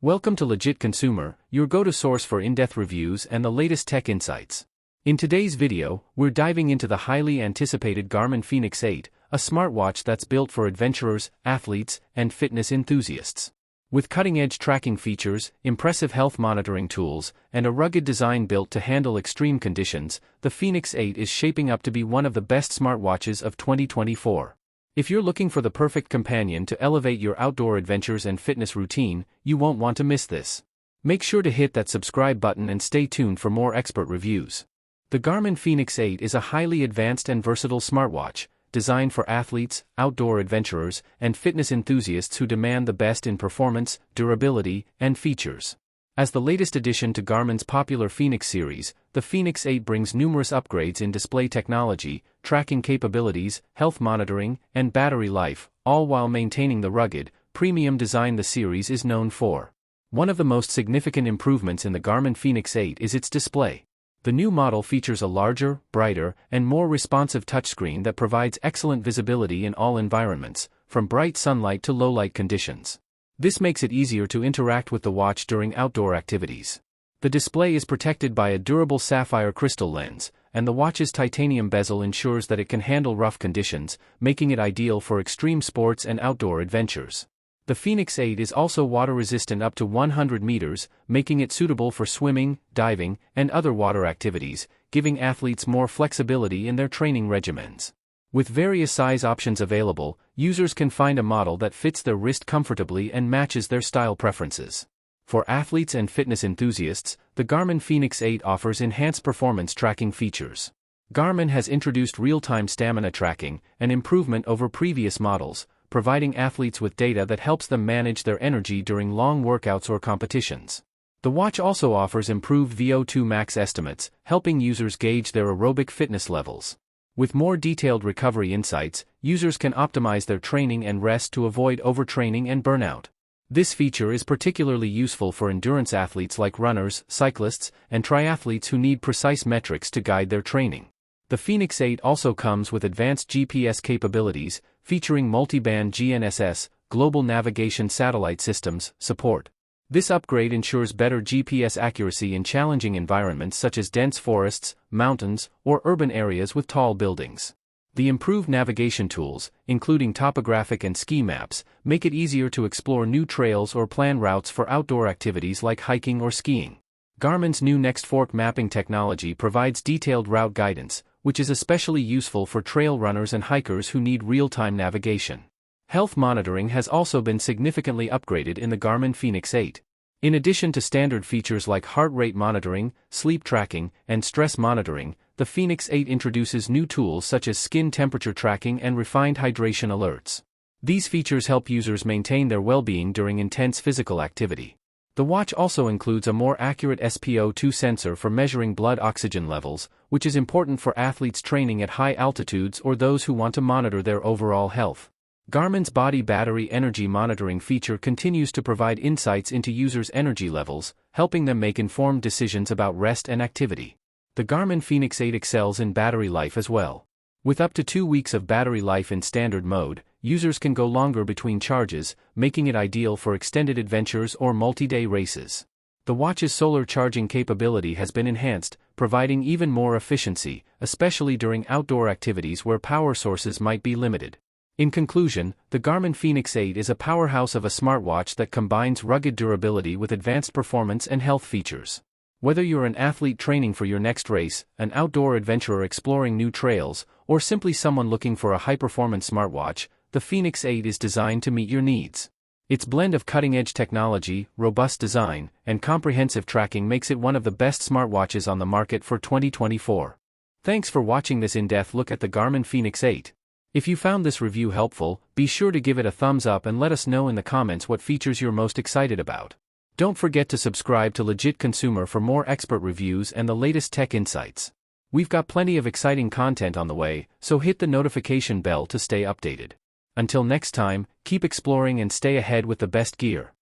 Welcome to Legit Consumer, your go-to source for in-depth reviews and the latest tech insights. In today's video, we're diving into the highly anticipated Garmin Fenix 8, a smartwatch that's built for adventurers, athletes, and fitness enthusiasts. With cutting-edge tracking features, impressive health monitoring tools, and a rugged design built to handle extreme conditions, the Fenix 8 is shaping up to be one of the best smartwatches of 2024. If you're looking for the perfect companion to elevate your outdoor adventures and fitness routine, you won't want to miss this. Make sure to hit that subscribe button and stay tuned for more expert reviews. The Garmin Fenix 8 is a highly advanced and versatile smartwatch, designed for athletes, outdoor adventurers, and fitness enthusiasts who demand the best in performance, durability, and features. As the latest addition to Garmin's popular Fenix series, the Fenix 8 brings numerous upgrades in display technology, tracking capabilities, health monitoring, and battery life, all while maintaining the rugged, premium design the series is known for. One of the most significant improvements in the Garmin Fenix 8 is its display. The new model features a larger, brighter, and more responsive touchscreen that provides excellent visibility in all environments, from bright sunlight to low-light conditions. This makes it easier to interact with the watch during outdoor activities. The display is protected by a durable sapphire crystal lens, and the watch's titanium bezel ensures that it can handle rough conditions, making it ideal for extreme sports and outdoor adventures. The Fenix 8 is also water-resistant up to 100 meters, making it suitable for swimming, diving, and other water activities, giving athletes more flexibility in their training regimens. With various size options available, users can find a model that fits their wrist comfortably and matches their style preferences. For athletes and fitness enthusiasts, the Garmin Fenix 8 offers enhanced performance tracking features. Garmin has introduced real-time stamina tracking, an improvement over previous models, providing athletes with data that helps them manage their energy during long workouts or competitions. The watch also offers improved VO2 max estimates, helping users gauge their aerobic fitness levels. With more detailed recovery insights, users can optimize their training and rest to avoid overtraining and burnout. This feature is particularly useful for endurance athletes like runners, cyclists, and triathletes who need precise metrics to guide their training. The Fenix 8 also comes with advanced GPS capabilities, featuring multi-band GNSS, global navigation satellite systems, support. This upgrade ensures better GPS accuracy in challenging environments such as dense forests, mountains, or urban areas with tall buildings. The improved navigation tools, including topographic and ski maps, make it easier to explore new trails or plan routes for outdoor activities like hiking or skiing. Garmin's new Next Fork mapping technology provides detailed route guidance, which is especially useful for trail runners and hikers who need real-time navigation. Health monitoring has also been significantly upgraded in the Garmin Fenix 8. In addition to standard features like heart rate monitoring, sleep tracking, and stress monitoring, the Fenix 8 introduces new tools such as skin temperature tracking and refined hydration alerts. These features help users maintain their well-being during intense physical activity. The watch also includes a more accurate SpO2 sensor for measuring blood oxygen levels, which is important for athletes training at high altitudes or those who want to monitor their overall health. Garmin's body battery energy monitoring feature continues to provide insights into users' energy levels, helping them make informed decisions about rest and activity. The Garmin Fenix 8 excels in battery life as well. With up to 2 weeks of battery life in standard mode, users can go longer between charges, making it ideal for extended adventures or multi-day races. The watch's solar charging capability has been enhanced, providing even more efficiency, especially during outdoor activities where power sources might be limited. In conclusion, the Garmin Fenix 8 is a powerhouse of a smartwatch that combines rugged durability with advanced performance and health features. Whether you're an athlete training for your next race, an outdoor adventurer exploring new trails, or simply someone looking for a high-performance smartwatch, the Fenix 8 is designed to meet your needs. Its blend of cutting-edge technology, robust design, and comprehensive tracking makes it one of the best smartwatches on the market for 2024. Thanks for watching this in-depth look at the Garmin Fenix 8. If you found this review helpful, be sure to give it a thumbs up and let us know in the comments what features you're most excited about. Don't forget to subscribe to Legit Consumer for more expert reviews and the latest tech insights. We've got plenty of exciting content on the way, so hit the notification bell to stay updated. Until next time, keep exploring and stay ahead with the best gear.